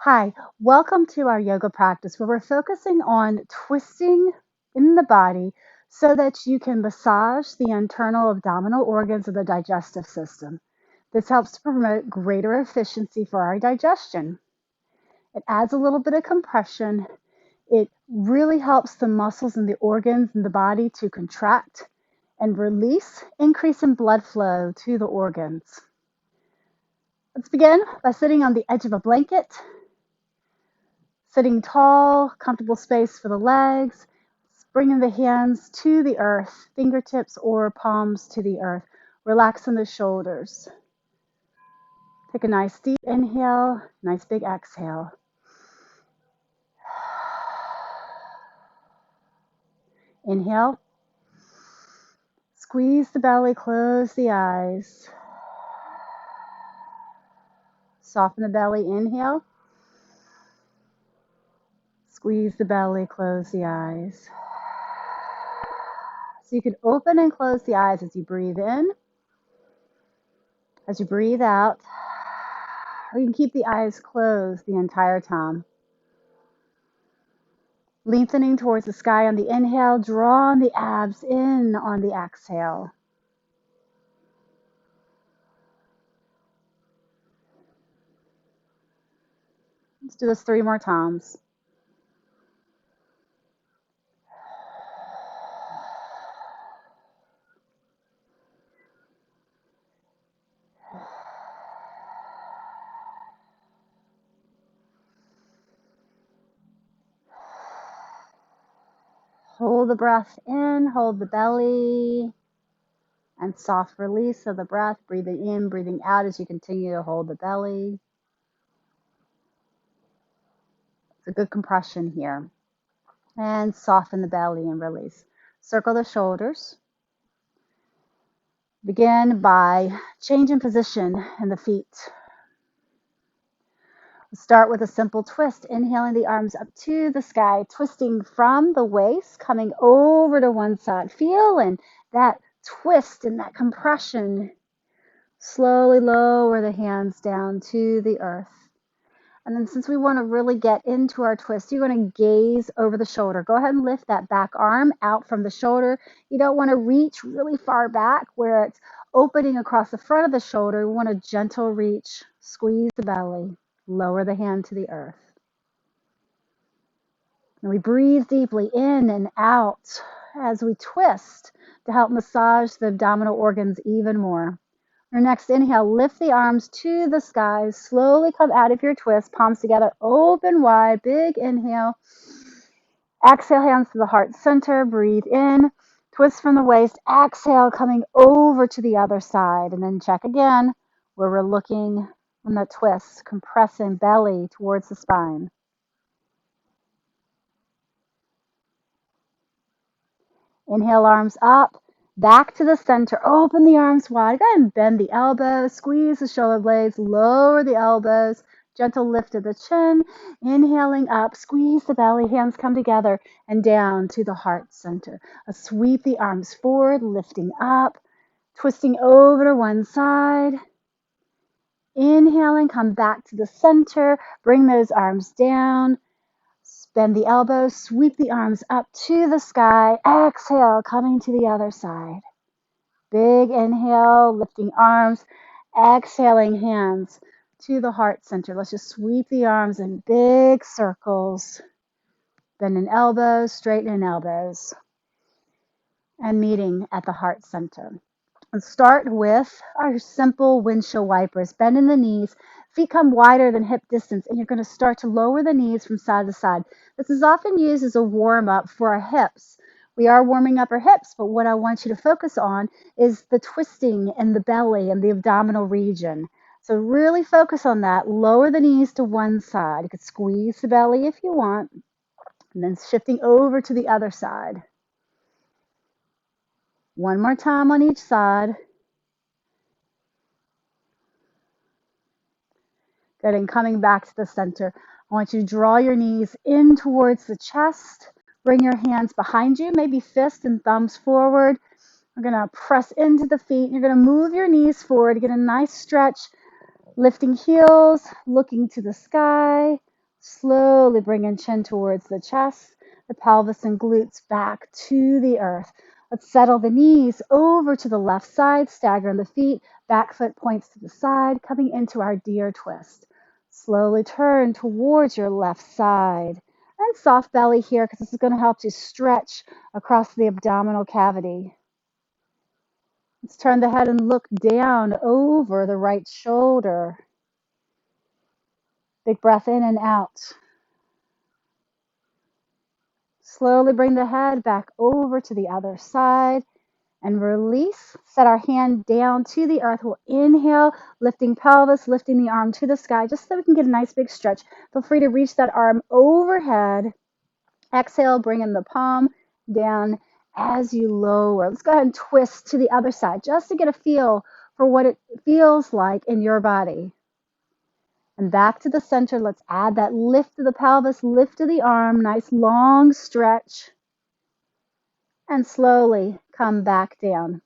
Hi, welcome to our yoga practice where we're focusing on twisting in the body so that you can massage the internal abdominal organs of the digestive system. This helps to promote greater efficiency for our digestion. It adds a little bit of compression. It really helps the muscles and the organs in the body to contract and release, increase in blood flow to the organs. Let's begin by sitting on the edge of a blanket. Sitting tall, comfortable space for the legs, bringing the hands to the earth, fingertips or palms to the earth. Relaxing the shoulders. Take a nice deep inhale, nice big exhale. Inhale. Squeeze the belly, close the eyes. Soften the belly, inhale. Squeeze the belly, close the eyes. So you can open and close the eyes as you breathe in. As you breathe out, or you can keep the eyes closed the entire time. Lengthening towards the sky on the inhale, drawing the abs in on the exhale. Let's do this 3 more times. Hold the breath in, hold the belly, and soft release of the breath, breathing in, breathing out as you continue to hold the belly. It's a good compression here. And soften the belly and release. Circle the shoulders. Begin by changing position in the feet. Start with a simple twist, inhaling the arms up to the sky, twisting from the waist, coming over to one side. Feeling that twist and that compression. Slowly lower the hands down to the earth. And then since we want to really get into our twist, you're going to gaze over the shoulder. Go ahead and lift that back arm out from the shoulder. You don't want to reach really far back where it's opening across the front of the shoulder. We want a gentle reach. Squeeze the belly. Lower the hand to the earth. And we breathe deeply in and out as we twist to help massage the abdominal organs even more. Your next inhale, lift the arms to the sky. Slowly come out of your twist, palms together, open wide, big inhale. Exhale, hands to the heart center. Breathe in, twist from the waist. Exhale, coming over to the other side. And then check again where we're looking on that twist, compressing belly towards the spine. Inhale, arms up, back to the center. Open the arms wide. Go ahead and bend the elbows. Squeeze the shoulder blades. Lower the elbows. Gentle lift of the chin. Inhaling up. Squeeze the belly. Hands come together and down to the heart center. Sweep the arms forward, lifting up. Twisting over to one side. Inhaling, come back to the center. Bring those arms down. Bend the elbows, sweep the arms up to the sky. Exhale, coming to the other side. Big inhale, lifting arms. Exhaling, hands to the heart center. Let's just sweep the arms in big circles. Bending elbows, straightening elbows. And meeting at the heart center. Let's start with our simple windshield wipers. Bend in the knees. Feet come wider than hip distance, and you're going to start to lower the knees from side to side. This is often used as a warm-up for our hips. We are warming up our hips, but what I want you to focus on is the twisting in the belly and the abdominal region. So really focus on that. Lower the knees to one side. You could squeeze the belly if you want, and then shifting over to the other side. One more time on each side. Good, and coming back to the center. I want you to draw your knees in towards the chest. Bring your hands behind you, maybe fists and thumbs forward. We're going to press into the feet. You're going to move your knees forward, get a nice stretch, lifting heels, looking to the sky. Slowly bringing chin towards the chest, the pelvis and glutes back to the earth. Let's settle the knees over to the left side, staggering the feet, back foot points to the side, coming into our deer twist. Slowly turn towards your left side. And soft belly here because this is going to help to stretch across the abdominal cavity. Let's turn the head and look down over the right shoulder. Big breath in and out. Slowly bring the head back over to the other side and release. Set our hand down to the earth. We'll inhale, lifting pelvis, lifting the arm to the sky, just so we can get a nice big stretch. Feel free to reach that arm overhead. Exhale, bringing the palm down as you lower. Let's go ahead and twist to the other side just to get a feel for what it feels like in your body. And back to the center. Let's add that lift of the pelvis, lift of the arm, nice long stretch. And slowly come back down.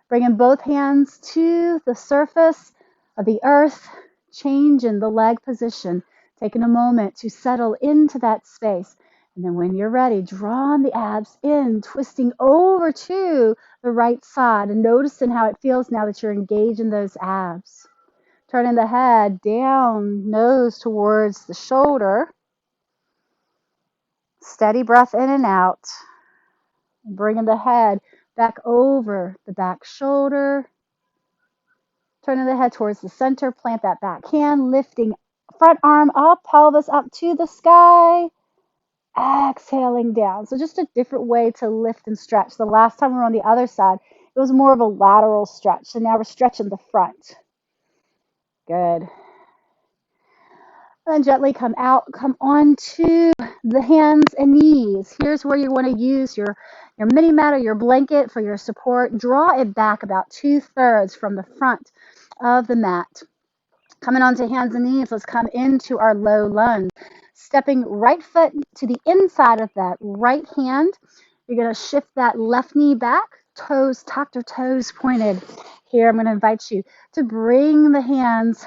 Bringing both hands to the surface of the earth, change in the leg position, taking a moment to settle into that space. And then when you're ready, drawing the abs in, twisting over to the right side and noticing how it feels now that you're engaged in those abs. Turning the head down, nose towards the shoulder. Steady breath in and out. Bringing the head back over the back shoulder. Turning the head towards the center. Plant that back hand. Lifting front arm up, pelvis up to the sky. Exhaling down. So just a different way to lift and stretch. The last time we were on the other side, it was more of a lateral stretch. So now we're stretching the front. Good. And gently come out, come onto the hands and knees. Here's where you want to use your mini mat or your blanket for your support. Draw it back about 2/3 from the front of the mat. Coming onto hands and knees, let's come into our low lunge. Stepping right foot to the inside of that right hand. You're going to shift that left knee back, toes tucked or toes pointed. Here, I'm going to invite you to bring the hands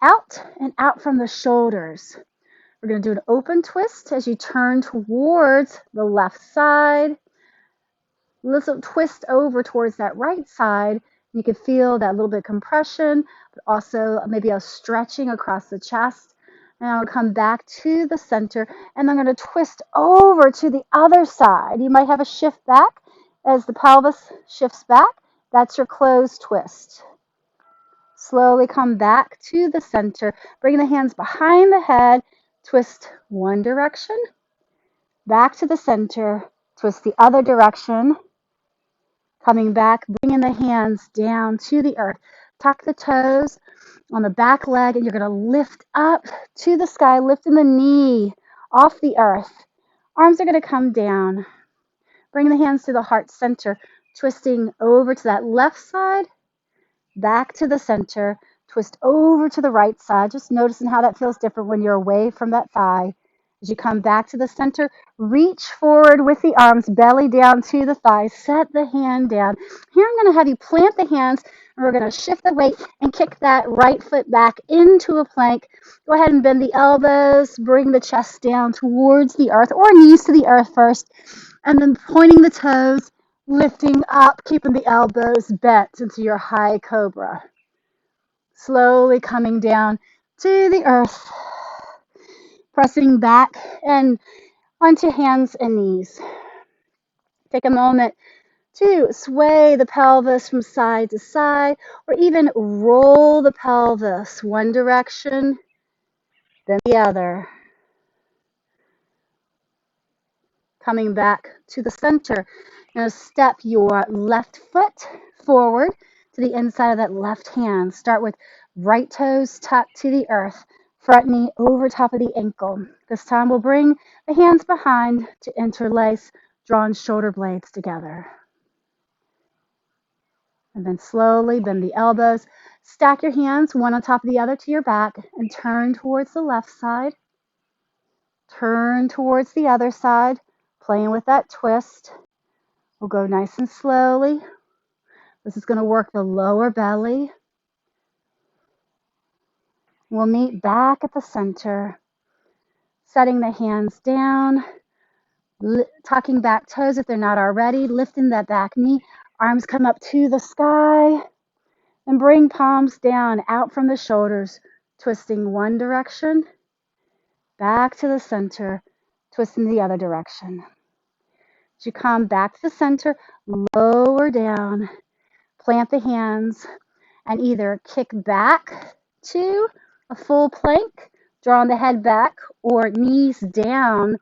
out and out from the shoulders. We're going to do an open twist as you turn towards the left side. Little twist over towards that right side. You can feel that little bit of compression, but also maybe a stretching across the chest. And I'll come back to the center, and I'm going to twist over to the other side. You might have a shift back as the pelvis shifts back. That's your closed twist. Slowly come back to the center. Bring the hands behind the head. Twist one direction. Back to the center. Twist the other direction. Coming back, bringing the hands down to the earth. Tuck the toes on the back leg, and you're going to lift up to the sky, lifting the knee off the earth. Arms are going to come down. Bring the hands to the heart center, twisting over to that left side. Back to the center, twist over to the right side, just noticing how that feels different when you're away from that thigh. As you come back to the center, reach forward with the arms, belly down to the thighs, set the hand down. Here I'm going to have you plant the hands, and we're going to shift the weight and kick that right foot back into a plank. Go ahead and bend the elbows, bring the chest down towards the earth, or knees to the earth first, and then pointing the toes, lifting up, keeping the elbows bent into your high cobra. Slowly coming down to the earth, pressing back and onto hands and knees. Take a moment to sway the pelvis from side to side, or even roll the pelvis one direction, then the other. Coming back to the center. Now step your left foot forward to the inside of that left hand. Start with right toes tucked to the earth, front knee over top of the ankle. This time we'll bring the hands behind to interlace, drawing shoulder blades together. And then slowly bend the elbows. Stack your hands one on top of the other to your back and turn towards the left side. Turn towards the other side, playing with that twist. We'll go nice and slowly. This is going to work the lower belly. We'll meet back at the center. Setting the hands down, tucking back toes if they're not already, lifting that back knee, arms come up to the sky, and bring palms down out from the shoulders, twisting one direction, back to the center, twisting the other direction. As you come back to the center, lower down, plant the hands, and either kick back to a full plank, drawing the head back, or knees down.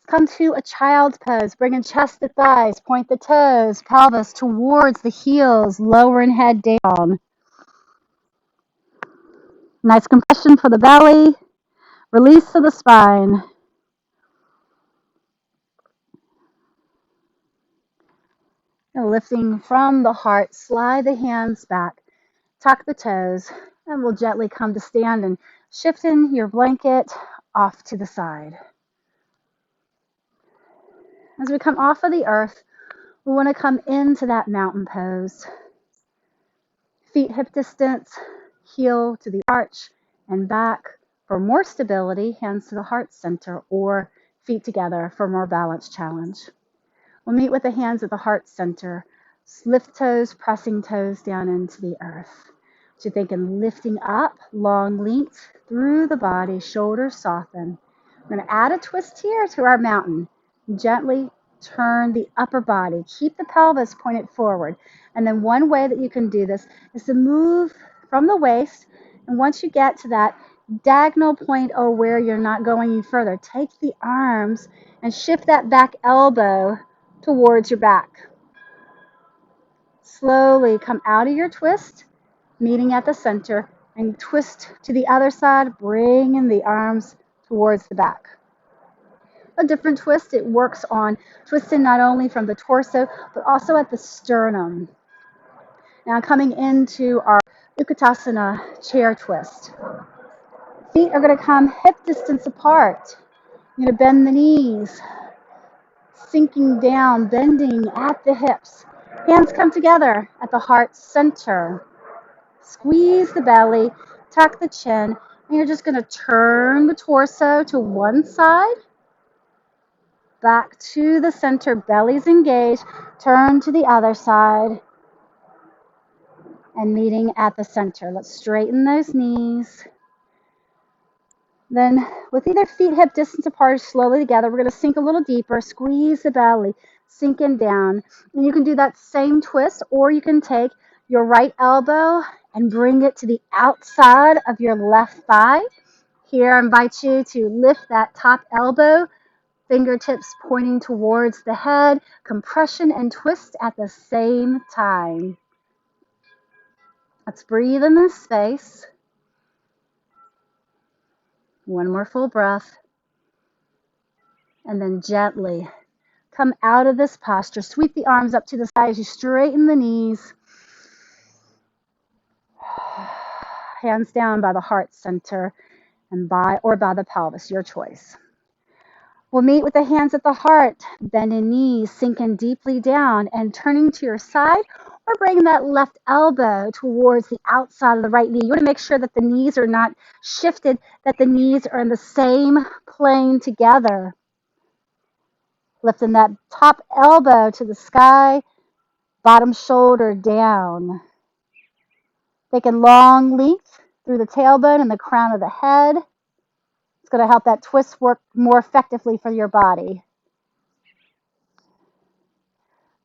Come to a child's pose, bringing chest to thighs, point the toes, pelvis towards the heels, lowering head down. Nice compression for the belly, release to the spine. And lifting from the heart, slide the hands back, tuck the toes, and we'll gently come to stand and shifting your blanket off to the side. As we come off of the earth, we want to come into that mountain pose. Feet hip distance, heel to the arch and back for more stability, hands to the heart center, or feet together for more balance challenge. We'll meet with the hands at the heart center, lift toes, pressing toes down into the earth. So you're thinking lifting up, long length through the body, shoulders soften. We're going to add a twist here to our mountain. Gently turn the upper body. Keep the pelvis pointed forward. And then one way that you can do this is to move from the waist. And once you get to that diagonal point or where you're not going any further, take the arms and shift that back elbow towards your back. Slowly come out of your twist, meeting at the center, and twist to the other side, bringing the arms towards the back. A different twist, it works on twisting not only from the torso, but also at the sternum. Now coming into our Utkatasana chair twist. Feet are going to come hip distance apart. You're going to bend the knees, sinking down, bending at the hips. Hands come together at the heart center. Squeeze the belly, tuck the chin, and you're just going to turn the torso to one side, back to the center, belly's engaged, turn to the other side, and meeting at the center. Let's straighten those knees. Then with either feet hip distance apart or slowly together, we're going to sink a little deeper, squeeze the belly, sinking down. And you can do that same twist, or you can take your right elbow and bring it to the outside of your left thigh. Here, I invite you to lift that top elbow, fingertips pointing towards the head, compression and twist at the same time. Let's breathe in this space. One more full breath. And then gently come out of this posture. Sweep the arms up to the side as you straighten the knees. Hands down by the heart center and by the pelvis, your choice. We'll meet with the hands at the heart, bending knees, sinking deeply down and turning to your side, or bringing that left elbow towards the outside of the right knee. You want to make sure that the knees are not shifted, that the knees are in the same plane together. Lifting that top elbow to the sky, bottom shoulder down. Taking long length through the tailbone and the crown of the head. It's going to help that twist work more effectively for your body.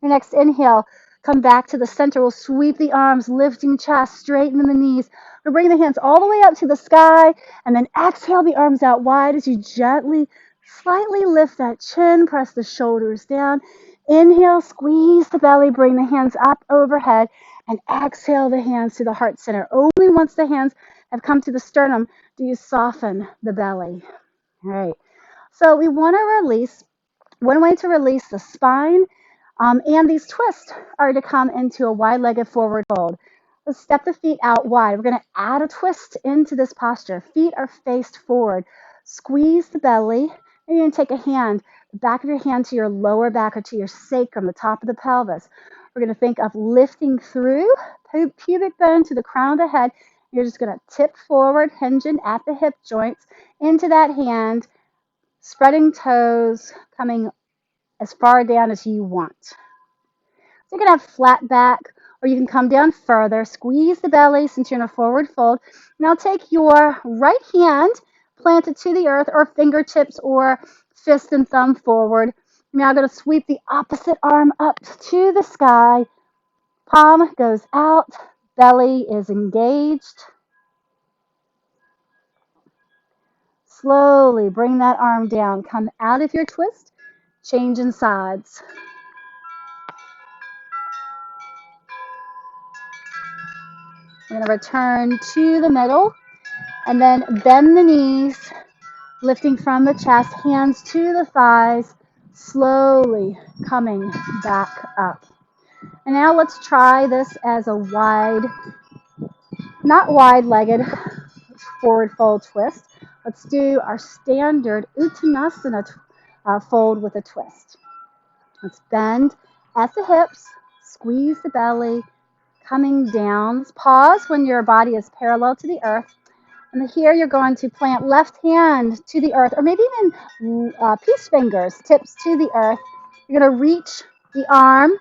Your next inhale, come back to the center. We'll sweep the arms, lifting chest, straightening the knees. We'll bring the hands all the way up to the sky, and then exhale the arms out wide as you gently, slightly lift that chin, press the shoulders down. Inhale, squeeze the belly, bring the hands up overhead, and exhale the hands to the heart center. Only once the hands have come to the sternum do you soften the belly. All right. So we want to release, one way to release the spine and these twists are to come into a wide-legged forward fold. Let's step the feet out wide. We're going to add a twist into this posture. Feet are faced forward. Squeeze the belly, and you're going to take a hand, the back of your hand to your lower back or to your sacrum, the top of the pelvis. We're going to think of lifting through pubic bone to the crown of the head You're just going to tip forward, hinging at the hip joints into that hand, spreading toes, coming as far down as you want. So you can have flat back, or you can come down further, squeeze the belly since you're in a forward fold. Now take your right hand, plant it to the earth, or fingertips or fist and thumb forward. Now I'm going to sweep the opposite arm up to the sky. Palm goes out, belly is engaged. Slowly bring that arm down. Come out of your twist, change in sides. We're going to return to the middle and then bend the knees, lifting from the chest, hands to the thighs, slowly coming back up. And now let's try this as a not wide-legged forward fold twist. Let's do our standard Uttanasana fold with a twist. Let's bend at the hips, squeeze the belly, coming down. Pause when your body is parallel to the earth. And here you're going to plant left hand to the earth, or maybe even peace fingers, tips to the earth. You're going to reach the arm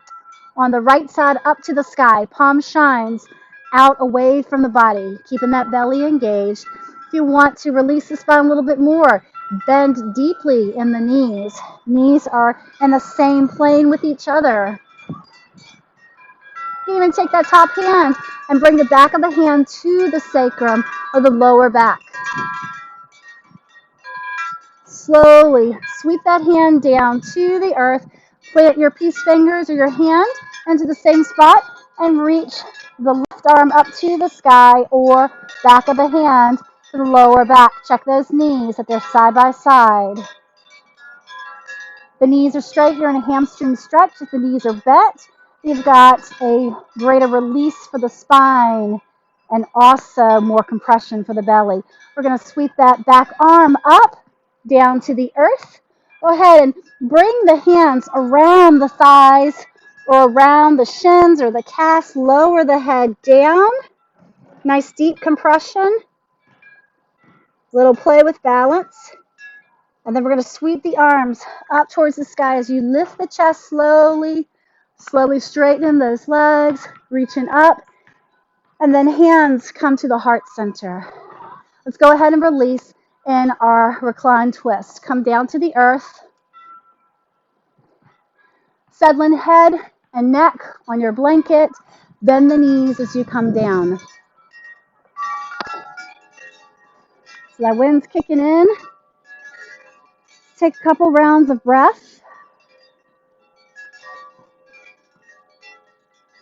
on the right side up to the sky. Palm shines out away from the body, keeping that belly engaged. If you want to release the spine a little bit more, bend deeply in the knees. Knees are in the same plane with each other. You can even take that top hand and bring the back of the hand to the sacrum or the lower back. Slowly sweep that hand down to the earth. Plant your peace fingers or your hand into the same spot and reach the left arm up to the sky or back of the hand to the lower back. Check those knees that they're side by side. The knees are straight. You're in a hamstring stretch. If the knees are bent, you've got a greater release for the spine and also more compression for the belly. We're going to sweep that back arm up down to the earth. Go ahead and bring the hands around the thighs or around the shins or the calves. Lower the head down. Nice deep compression. Little play with balance. And then we're going to sweep the arms up towards the sky as you lift the chest slowly. Slowly straightening those legs, reaching up. And then hands come to the heart center. Let's go ahead and release in our reclined twist. Come down to the earth. Settling head and neck on your blanket. Bend the knees as you come down. So that wind's kicking in. Take a couple rounds of breath.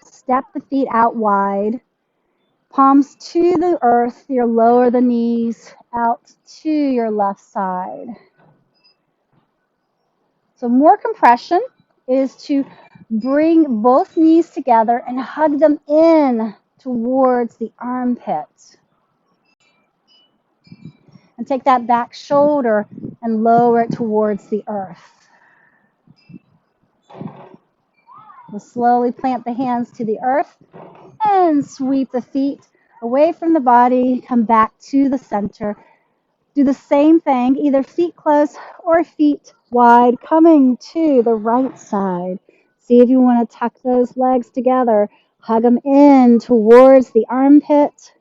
Step the feet out wide. Palms to the earth. You lower the knees out to your left side. So more compression is to bring both knees together and hug them in towards the armpits. And take that back shoulder and lower it towards the earth. We'll slowly plant the hands to the earth and sweep the feet away from the body. Come back to the center. Do the same thing, either feet close or feet wide, coming to the right side. See if you want to tuck those legs together. Hug them in towards the armpit.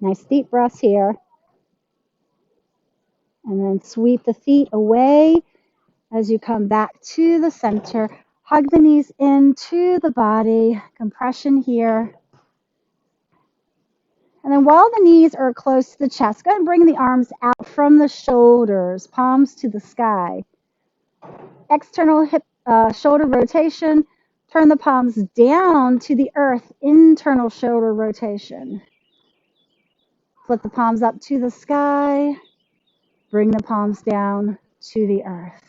Nice deep breaths here. And then sweep the feet away as you come back to the center. Hug the knees into the body. Compression here. And then while the knees are close to the chest, go ahead and bring the arms out from the shoulders, palms to the sky. External hip shoulder rotation. Turn the palms down to the earth, internal shoulder rotation. Flip the palms up to the sky. Bring the palms down to the earth.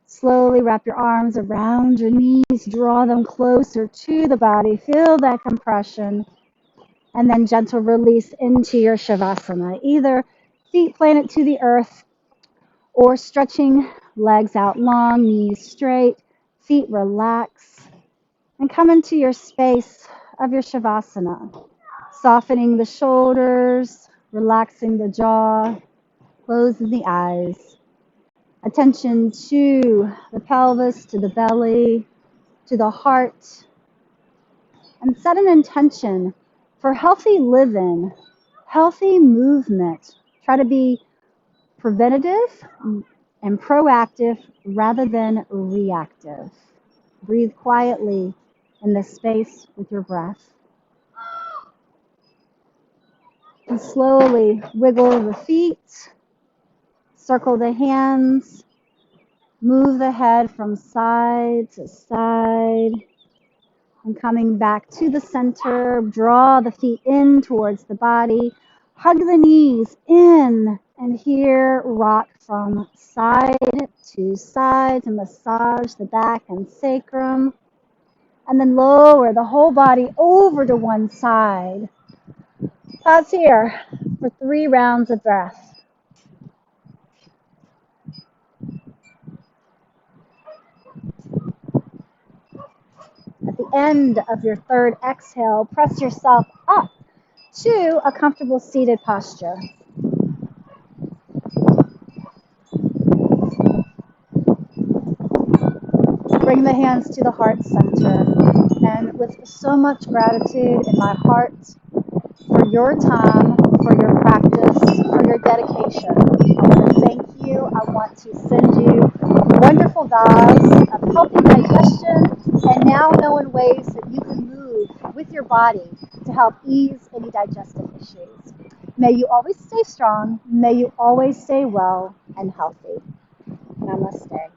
Slowly wrap your arms around your knees. Draw them closer to the body. Feel that compression. And then gentle release into your Shavasana. Either feet planted to the earth or stretching legs out long, knees straight, feet relax. And come into your space of your Shavasana, softening the shoulders, relaxing the jaw, closing the eyes. Attention to the pelvis, to the belly, to the heart, and set an intention for healthy living, healthy movement. Try to be preventative and proactive rather than reactive. Breathe quietly in this space with your breath. And slowly wiggle the feet, circle the hands, move the head from side to side. And coming back to the center, draw the feet in towards the body. Hug the knees in, and here rock from side to massage the back and sacrum. And then lower the whole body over to one side. Pause here for 3 rounds of breath. At the end of your third exhale, press yourself up to a comfortable seated posture. Bring the hands to the heart center. And with so much gratitude in my heart for your time, for your practice, for your dedication, I want to thank you. I want to send you wonderful vibes of healthy digestion and now knowing ways that you can move with your body to help ease any digestive issues. May you always stay strong. May you always stay well and healthy. Namaste.